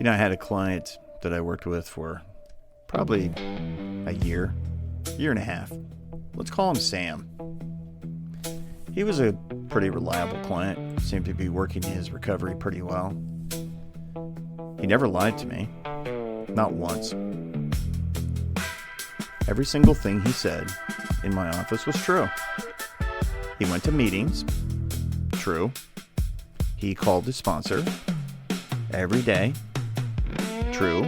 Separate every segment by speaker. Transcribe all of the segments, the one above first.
Speaker 1: I had a client that I worked with for probably a year and a half. Let's call him Sam. He was a pretty reliable client, seemed to be working his recovery pretty well. He never lied to me, not once. Every single thing he said in my office was true. He went to meetings, true. He called his sponsor every day, true.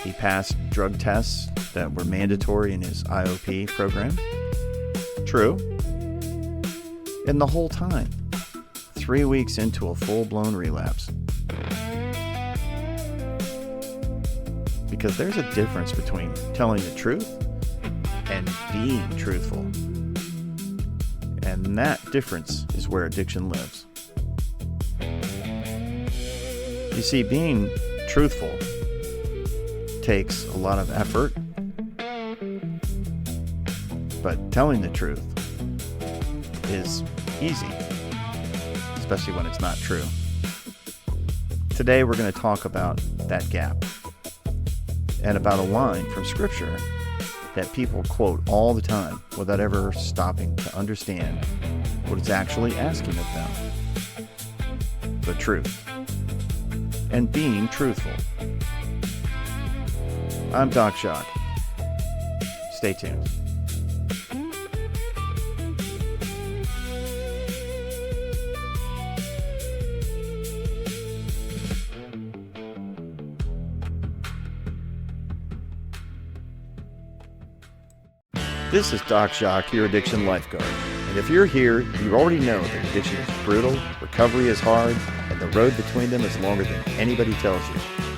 Speaker 1: He passed drug tests that were mandatory in his IOP program, true. And the whole time, 3 weeks into a full-blown relapse. Because there's a difference between telling the truth and being truthful. And that difference is where addiction lives. You see, being truthful takes a lot of effort, but telling the truth is easy, especially when it's not true. Today we're going to talk about that gap and about a line from Scripture that people quote all the time without ever stopping to understand what it's actually asking of them. The truth. And being truthful. I'm Doc Jacques. Stay tuned. This is Doc Jacques, your addiction lifeguard. And if you're here, you already know that addiction is brutal, recovery is hard, and the road between them is longer than anybody tells you.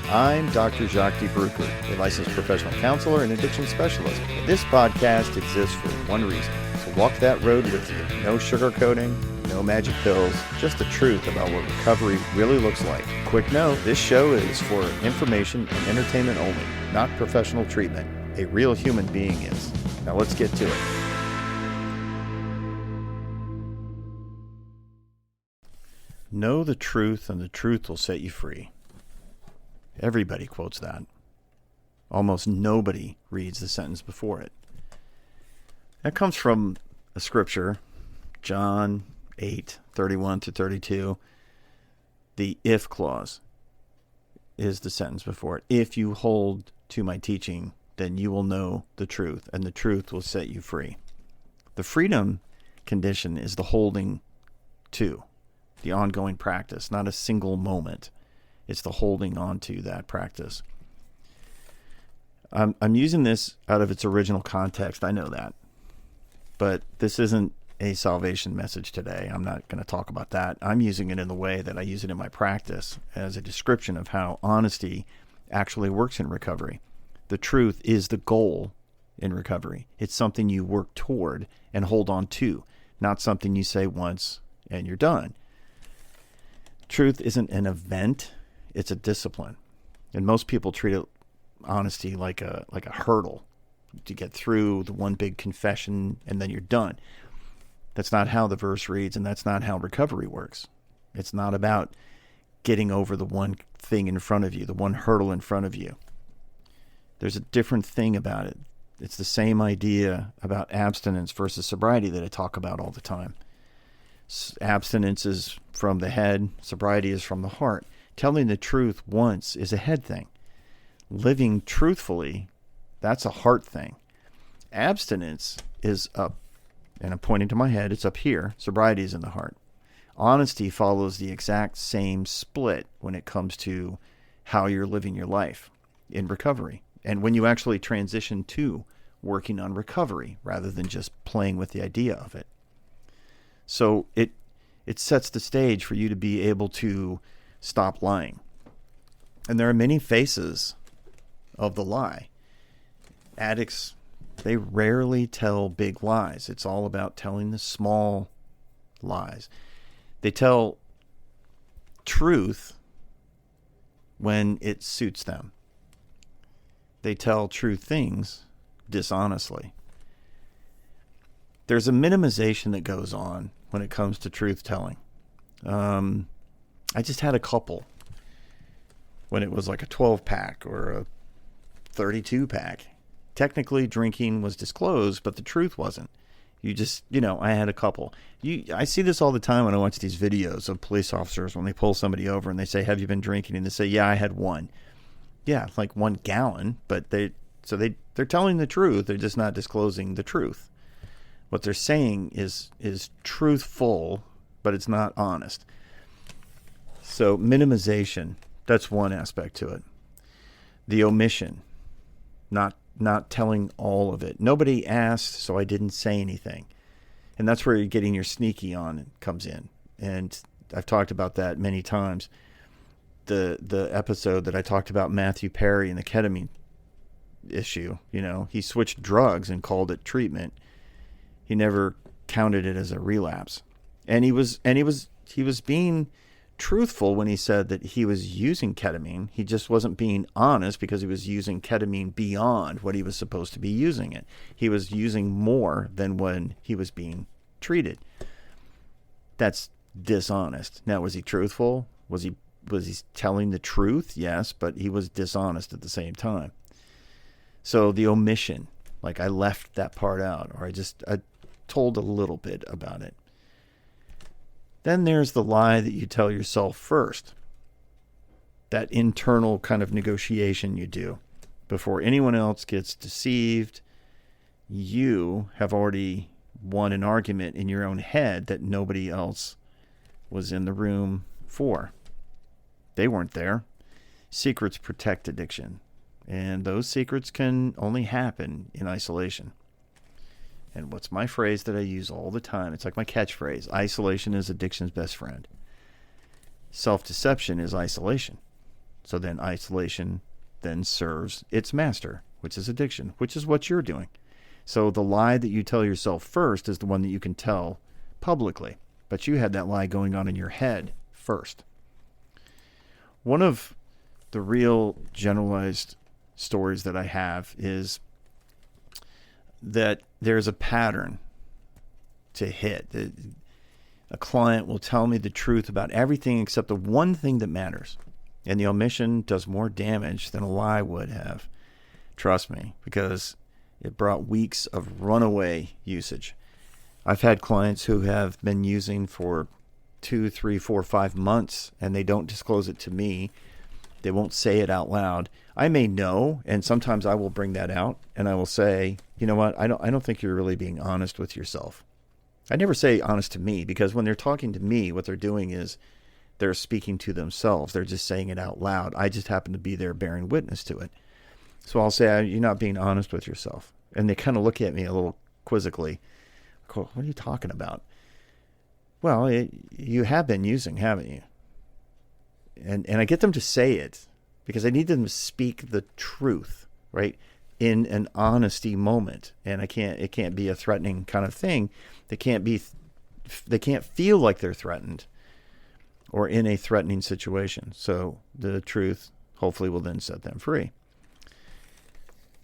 Speaker 1: I'm Dr. Jacques de Brucker, a licensed professional counselor and addiction specialist. And this podcast exists for one reason: to walk that road with you. No sugarcoating, no magic pills, just the truth about what recovery really looks like. Quick note, this show is for information and entertainment only, not professional treatment. A real human being is. Now let's get to it. Know the truth, and the truth will set you free. Everybody quotes that. Almost nobody reads the sentence before it. That comes from a scripture, John 8:31-32. The if clause is the sentence before it. If you hold to my teaching, then you will know the truth, and the truth will set you free. The freedom condition is the holding to, the ongoing practice, not a single moment. It's the holding on to that practice. I'm using this out of its original context, I know that. But this isn't a salvation message today. I'm not going to talk about that. I'm using it in the way that I use it in my practice as a description of how honesty actually works in recovery. The truth is the goal in recovery. It's something you work toward and hold on to, not something you say once and you're done. Truth isn't an event, it's a discipline. And most people treat honesty like a hurdle to get through the one big confession and then you're done. That's not how the verse reads, and that's not how recovery works. It's not about getting over the one thing in front of you, the one hurdle in front of you. There's a different thing about it. It's the same idea about abstinence versus sobriety that I talk about all the time. Abstinence is from the head, sobriety is from the heart. Telling the truth once is a head thing. Living truthfully, that's a heart thing. Abstinence is up, and I'm pointing to my head, it's up here. Sobriety is in the heart. Honesty follows the exact same split when it comes to how you're living your life in recovery. And when you actually transition to working on recovery rather than just playing with the idea of it. So it sets the stage for you to be able to stop lying. And there are many faces of the lie. Addicts, they rarely tell big lies. It's all about telling the small lies. They tell truth when it suits them. They tell true things dishonestly. There's a minimization that goes on when it comes to truth telling. I just had a couple when it was like a 12 pack or a 32 pack. Technically, drinking was disclosed, but the truth wasn't. You just, I had a couple. I see this all the time when I watch these videos of police officers when they pull somebody over and they say, "Have you been drinking?" And they say, "Yeah, I had one." Yeah, like 1 gallon, but they're telling the truth. They're just not disclosing the truth. What they're saying is truthful, but it's not honest. So minimization, that's one aspect to it. The omission, not telling all of it. Nobody asked, so I didn't say anything. And that's where you're getting your sneaky on comes in. And I've talked about that many times. The episode that I talked about Matthew Perry and the ketamine issue, he switched drugs and called it treatment. He never counted it as a relapse. And he was being truthful when he said that he was using ketamine. He just wasn't being honest because he was using ketamine beyond what he was supposed to be using it. He was using more than when he was being treated. That's dishonest. Now, was he truthful? Was he telling the truth? Yes, but he was dishonest at the same time. So the omission, like I left that part out, or I told a little bit about it. Then there's the lie that you tell yourself first. That internal kind of negotiation you do before anyone else gets deceived. You have already won an argument in your own head that nobody else was in the room for. They weren't there. Secrets protect addiction. And those secrets can only happen in isolation. And what's my phrase that I use all the time? It's like my catchphrase. Isolation is addiction's best friend. Self-deception is isolation. So then isolation then serves its master, which is addiction, which is what you're doing. So the lie that you tell yourself first is the one that you can tell publicly. But you had that lie going on in your head first. One of the real generalized stories that I have is that there's a pattern to hit. A client will tell me the truth about everything except the one thing that matters. And the omission does more damage than a lie would have. Trust me, because it brought weeks of runaway usage. I've had clients who have been using for 2, 3, 4, 5 months, and they don't disclose it to me. They won't say it out loud. I may know, and sometimes I will bring that out, and I will say, you know what, I don't think you're really being honest with yourself. I never say honest to me, because when they're talking to me, what they're doing is they're speaking to themselves. They're just saying it out loud. I just happen to be there bearing witness to it. So I'll say, you're not being honest with yourself. And they kind of look at me a little quizzically. What are you talking about? Well, you have been using, haven't you? And I get them to say it because I need them to speak the truth, right? In an honesty moment. And it can't be a threatening kind of thing. They can't feel like they're threatened or in a threatening situation. So the truth hopefully will then set them free.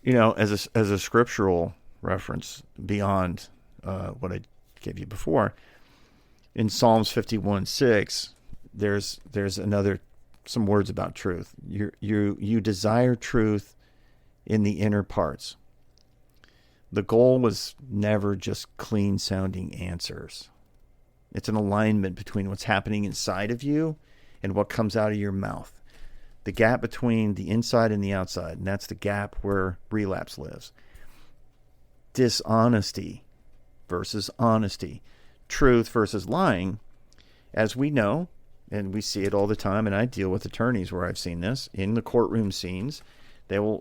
Speaker 1: As a scriptural reference beyond what I gave you before, in Psalms 51:6, there's some words about truth. You desire truth in the inner parts. The goal was never just clean sounding answers. It's an alignment between what's happening inside of you and what comes out of your mouth. The gap between the inside and the outside, and that's the gap where relapse lives. Dishonesty versus honesty. Truth versus lying. As we know, and we see it all the time, and I deal with attorneys where I've seen this in the courtroom scenes.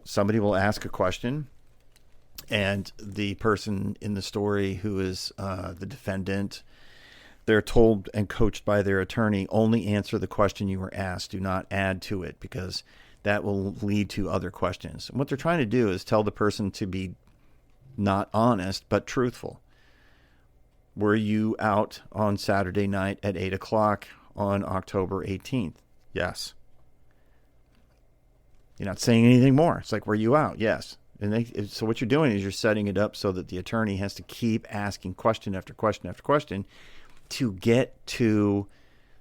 Speaker 1: Somebody will ask a question, and the person in the story who is the defendant, they're told and coached by their attorney, only answer the question you were asked. Do not add to it, because that will lead to other questions. And what they're trying to do is tell the person to be not honest, but truthful. Were you out on Saturday night at 8 o'clock on October 18th? Yes. You're not saying anything more. It's like, were you out? Yes. And so what you're doing is you're setting it up so that the attorney has to keep asking question after question after question to get to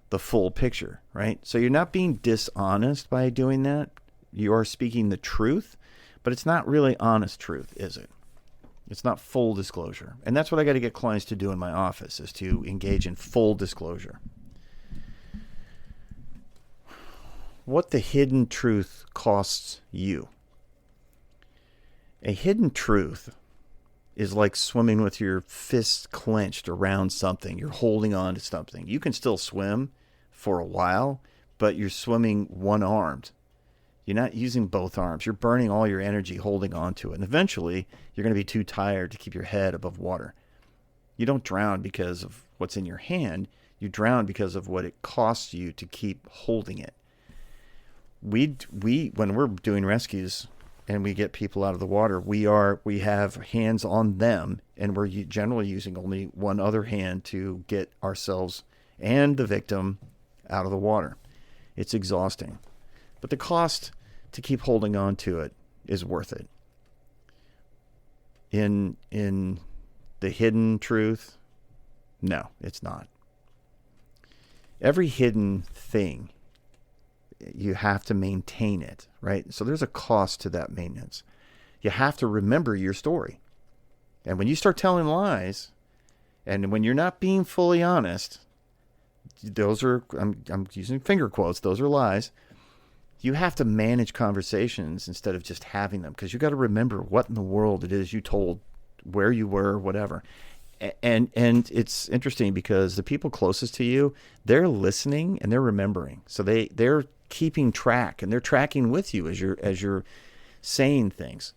Speaker 1: the full picture, right? So you're not being dishonest by doing that. You are speaking the truth, but it's not really honest truth, is it? It's not full disclosure. And that's what I got to get clients to do in my office, is to engage in full disclosure. What the hidden truth costs you. A hidden truth is like swimming with your fists clenched around something. You're holding on to something. You can still swim for a while, but you're swimming one-armed. You're not using both arms. You're burning all your energy holding on to it. And eventually, you're going to be too tired to keep your head above water. You don't drown because of what's in your hand. You drown because of what it costs you to keep holding it. We when we're doing rescues and we get people out of the water, we have hands on them, and we're generally using only one other hand to get ourselves and the victim out of the water. It's exhausting, but the cost to keep holding on to it is worth it. In the hidden truth, no, it's not. Every hidden thing, you have to maintain it, right? So there's a cost to that maintenance. You have to remember your story. And when you start telling lies, and when you're not being fully honest, those are, I'm using finger quotes, those are lies. You have to manage conversations instead of just having them, because you got to remember what in the world it is you told, where you were, whatever. And it's interesting because the people closest to you, they're listening and they're remembering. So they're keeping track, and they're tracking with you as you're saying things.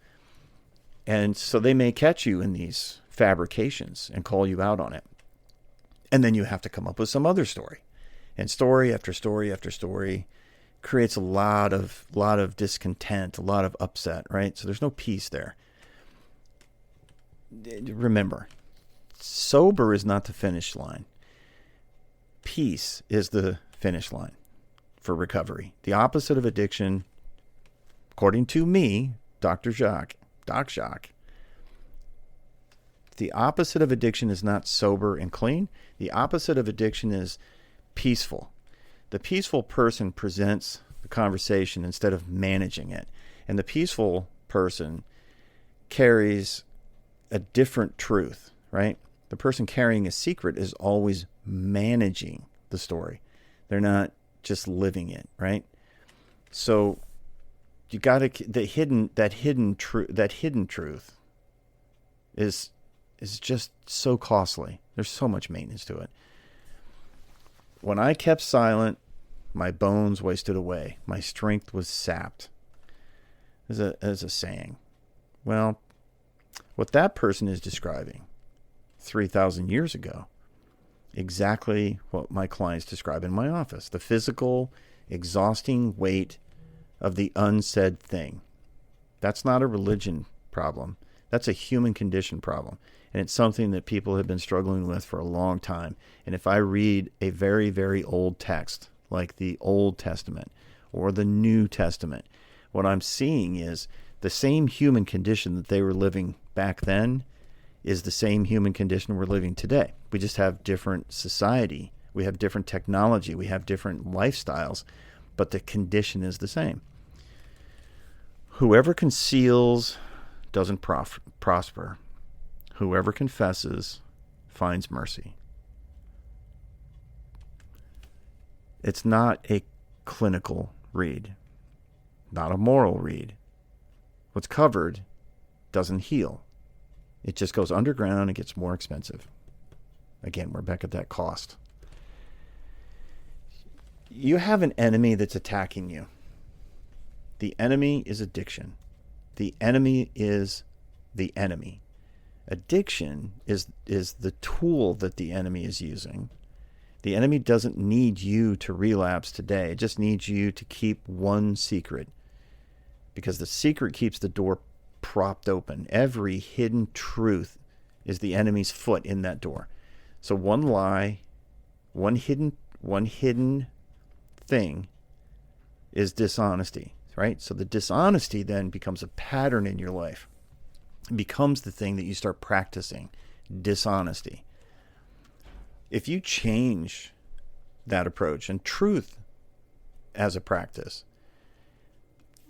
Speaker 1: And so they may catch you in these fabrications and call you out on it. And then you have to come up with some other story. And story after story after story creates a lot of discontent, a lot of upset, right? So there's no peace there. Remember, sober is not the finish line. Peace is the finish line for recovery. The opposite of addiction, according to me, Doc Jacques, the opposite of addiction is not sober and clean. The opposite of addiction is peaceful. The peaceful person presents the conversation instead of managing it. And the peaceful person carries a different truth, right? The person carrying a secret is always managing the story. They're not just living it, right? So you got to that hidden truth is just so costly. There's so much maintenance to it. When I kept silent, my bones wasted away. My strength was sapped. As a saying. Well, what that person is describing 3,000 years ago, exactly what my clients describe in my office. The physical, exhausting weight of the unsaid thing. That's not a religion problem. That's a human condition problem. And it's something that people have been struggling with for a long time. And if I read a very, very old text, like the Old Testament or the New Testament, what I'm seeing is the same human condition that they were living back then is the same human condition we're living today. We just have different society. We have different technology. We have different lifestyles, but the condition is the same. Whoever conceals doesn't prosper. Whoever confesses finds mercy. It's not a clinical read, not a moral read. What's covered doesn't heal. It just goes underground and gets more expensive. Again, we're back at that cost. You have an enemy that's attacking you. The enemy is addiction. The enemy is the enemy. Addiction is the tool that the enemy is using. The enemy doesn't need you to relapse today. It just needs you to keep one secret, because the secret keeps the door propped open. Every hidden truth is the enemy's foot in that door. So one lie, one hidden thing is dishonesty, right? So the dishonesty then becomes a pattern in your life. It becomes the thing that you start practicing, dishonesty. If you change that approach and truth as a practice,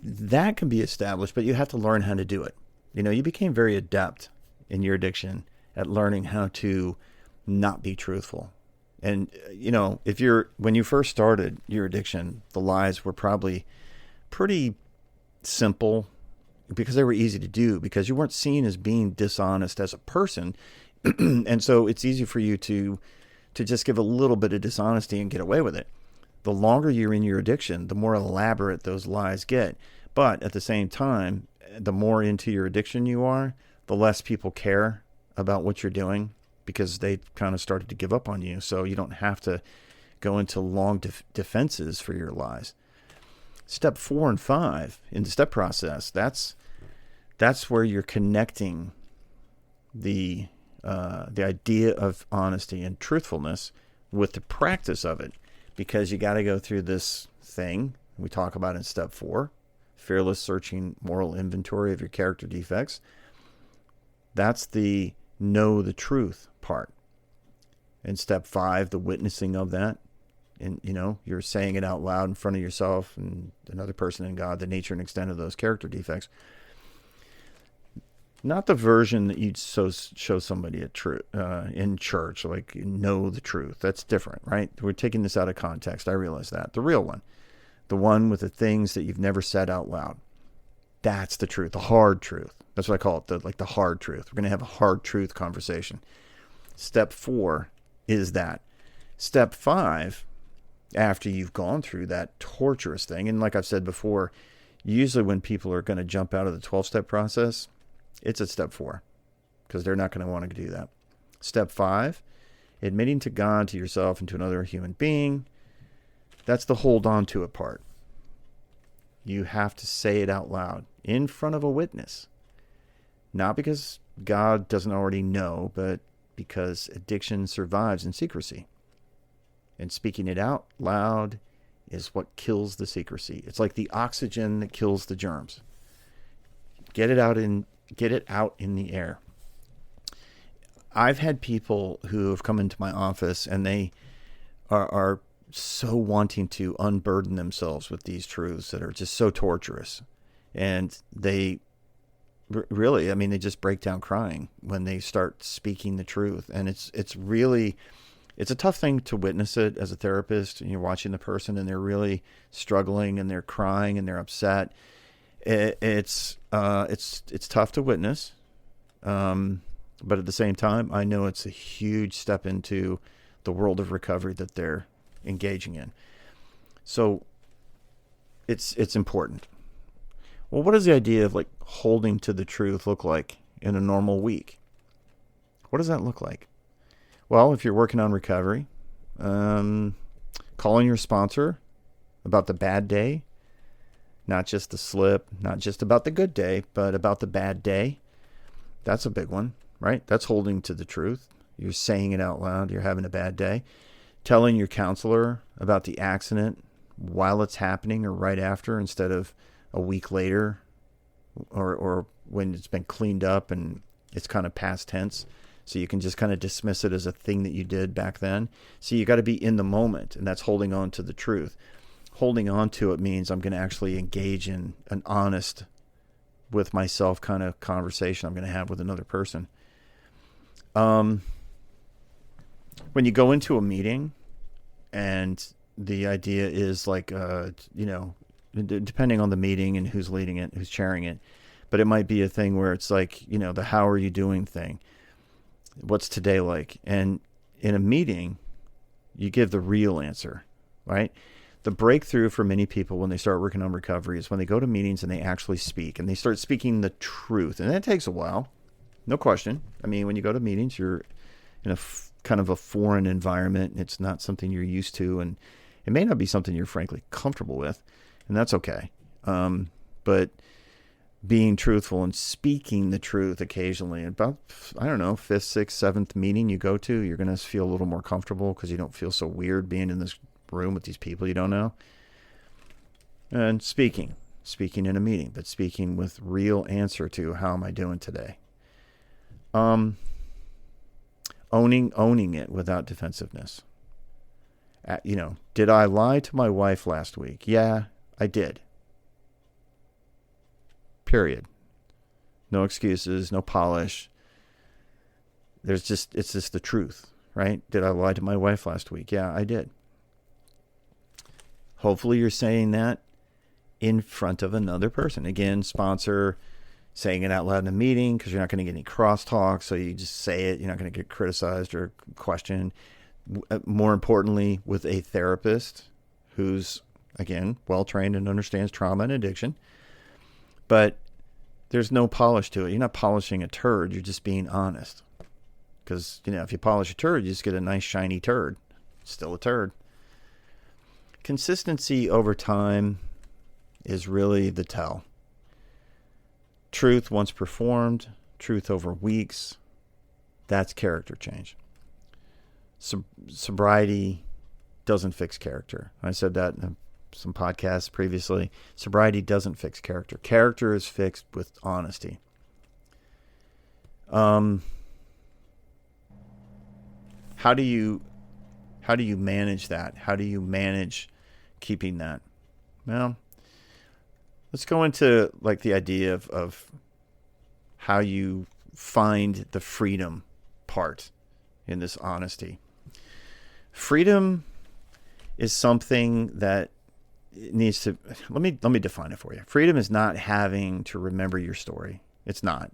Speaker 1: that can be established, but you have to learn how to do it. You became very adept in your addiction at learning how to not be truthful. And, when you first started your addiction, the lies were probably pretty simple because they were easy to do, because you weren't seen as being dishonest as a person. And so it's easy for you to just give a little bit of dishonesty and get away with it. The longer you're in your addiction, the more elaborate those lies get. But at the same time, the more into your addiction you are, the less people care about what you're doing, because they kind of started to give up on you. So you don't have to go into long defenses for your lies. Step 4 and 5 in the step process, that's where you're connecting the idea of honesty and truthfulness with the practice of it, because you got to go through this thing we talk about in step 4, fearless searching moral inventory of your character defects. That's the know the truth part. In step 5, the witnessing of that. And, you're saying it out loud in front of yourself and another person and God, the nature and extent of those character defects. Not the version that you'd show somebody in church, like know the truth. That's different, right? We're taking this out of context. I realize that. The real one, the one with the things that you've never said out loud. That's the truth, the hard truth. That's what I call it, the hard truth. We're going to have a hard truth conversation. Step 4 is that. Step 5, after you've gone through that torturous thing, and like I've said before, usually when people are going to jump out of the 12-step process, it's at step 4, because they're not going to want to do that. Step 5, admitting to God, to yourself, and to another human being. That's the hold on to it part. You have to say it out loud in front of a witness. Not because God doesn't already know, but because addiction survives in secrecy. And speaking it out loud is what kills the secrecy. It's like the oxygen that kills the germs. Get it out in the air. I've had people who have come into my office and they are so wanting to unburden themselves with these truths that are just so torturous. And they really, they just break down crying when they start speaking the truth. And it's a tough thing to witness it as a therapist, and you're watching the person and they're really struggling and they're crying and they're upset. It's tough to witness. But at the same time, I know it's a huge step into the world of recovery that they're engaging in. So it's important. Well, what does the idea of holding to the truth look like in a normal week? What does that look like? Well, if you're working on recovery, calling your sponsor about the bad day, not just the slip, not just about the good day, but about the bad day. That's a big one, right? That's holding to the truth. You're saying it out loud. You're having a bad day. Telling your counselor about the accident while it's happening or right after, instead of a week later or when it's been cleaned up and it's kind of past tense. So you can just kind of dismiss it as a thing that you did back then. So you got to be in the moment, and that's holding on to the truth. Holding on to it means I'm going to actually engage in an honest with myself kind of conversation I'm going to have with another person. When you go into a meeting and the idea is depending on the meeting and who's leading it, who's chairing it, but it might be a thing where it's the how are you doing thing. What's today like? And in a meeting, you give the real answer, right? The breakthrough for many people when they start working on recovery is when they go to meetings and they actually speak and they start speaking the truth. And that takes a while, no question. When you go to meetings, you're in a kind of a foreign environment. It's not something you're used to, and it may not be something you're frankly comfortable with, and that's okay. But being truthful and speaking the truth occasionally, about, 5th, 6th, 7th meeting you go to, you're going to feel a little more comfortable because you don't feel so weird being in this room with these people you don't know. And speaking in a meeting, but speaking with real answer to how am I doing today? Owning it without defensiveness. Did I lie to my wife last week? Yeah, I did. Period. No excuses, no polish. It's just the truth, right? Did I lie to my wife last week? Yeah, I did. Hopefully you're saying that in front of another person. Again, sponsor, saying it out loud in a meeting, because you're not going to get any crosstalk, so you just say it. You're not going to get criticized or questioned. More importantly, with a therapist who's, again, well-trained and understands trauma and addiction. But there's no polish to it. You're not polishing a turd. You're just being honest. Because, if you polish a turd, you just get a nice shiny turd. It's still a turd. Consistency over time is really the tell. Truth once performed, truth over weeks, that's character change. Sobriety doesn't fix character. I said that in some podcasts previously. Sobriety doesn't fix character. Character is fixed with honesty. How do you manage that? How do you manage keeping that? Well, let's go into the idea of how you find the freedom part in this honesty. Freedom is something that needs to, let me define it for you. Freedom is not having to remember your story. It's not.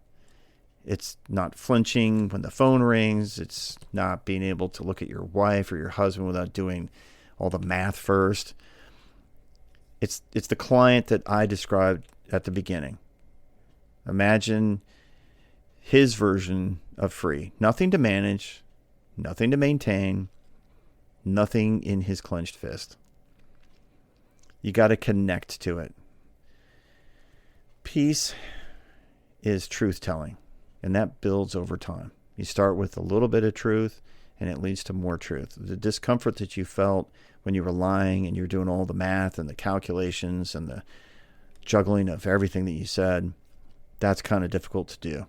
Speaker 1: It's not flinching when the phone rings. It's not being able to look at your wife or your husband without doing all the math first. It's the client that I described at the beginning. Imagine his version of free. Nothing to manage, nothing to maintain, nothing in his clenched fist. You got to connect to it. Peace is truth-telling, and that builds over time. You start with a little bit of truth, and it leads to more truth. The discomfort that you felt when you were lying and you're doing all the math and the calculations and the juggling of everything that you said, that's kind of difficult to do.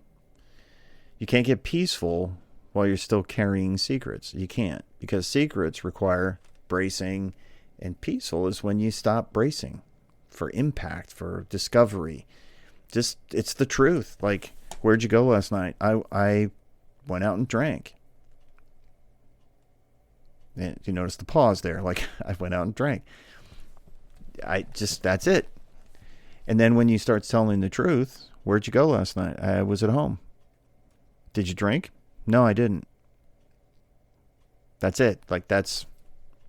Speaker 1: You can't get peaceful while you're still carrying secrets. You can't, because secrets require bracing, and peaceful is when you stop bracing for impact, for discovery. It's the truth. Like, where'd you go last night? I went out and drank. And you notice the pause there. Like, I went out and drank. That's it. And then when you start telling the truth, where'd you go last night? I was at home. Did you drink? No, I didn't. That's it. Like, that's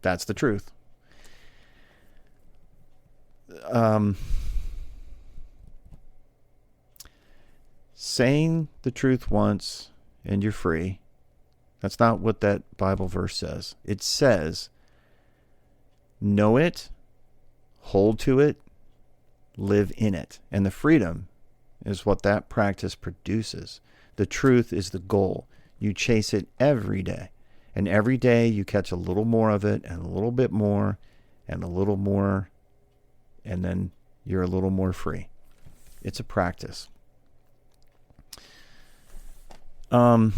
Speaker 1: the truth. Saying the truth once and you're free. That's not what that Bible verse says. It says, know it, hold to it, live in it. And the freedom is what that practice produces. The truth is the goal. You chase it every day. And every day you catch a little more of it, and a little bit more, and a little more, and then you're a little more free. It's a practice. I'm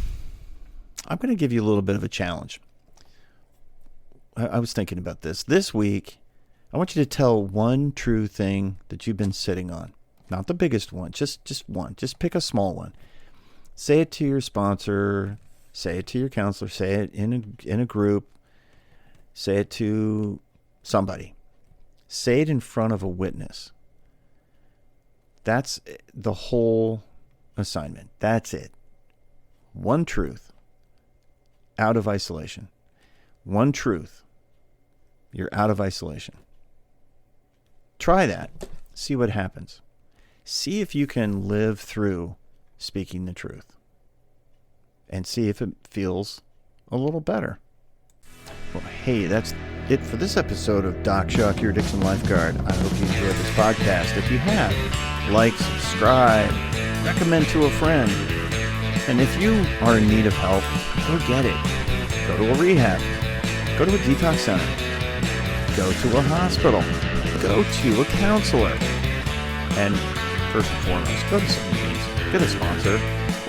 Speaker 1: going to give you a little bit of a challenge. I was thinking about this. This week, I want you to tell one true thing that you've been sitting on. Not the biggest one, just one. Just pick a small one. Say it to your sponsor. Say it to your counselor. Say it in a group. Say it to somebody. Say it in front of a witness. That's the whole assignment. That's it. One truth out of isolation. One truth. You're out of isolation. Try that. See what happens. See if you can live through speaking the truth. And see if it feels a little better. Well, hey, that's it for this episode of Doc Shock, Your Addiction Lifeguard. I hope you enjoyed this podcast. If you have, like, subscribe, recommend to a friend. And if you are in need of help, go get it. Go to a rehab. Go to a detox center. Go to a hospital. Go to a counselor. And first and foremost, go to some meetings. Get a sponsor.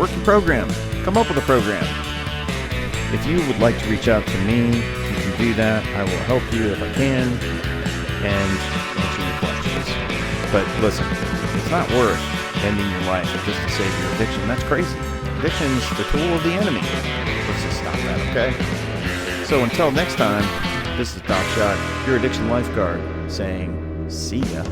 Speaker 1: Work your program. Come up with a program. If you would like to reach out to me, you can you do that, I will help you if I can and answer your questions. But listen, it's not worth ending your life just to save your addiction. That's crazy. Addiction's the tool of the enemy. Let's just stop that, okay? So until next time, this is Doc Shot, your addiction lifeguard, saying see ya.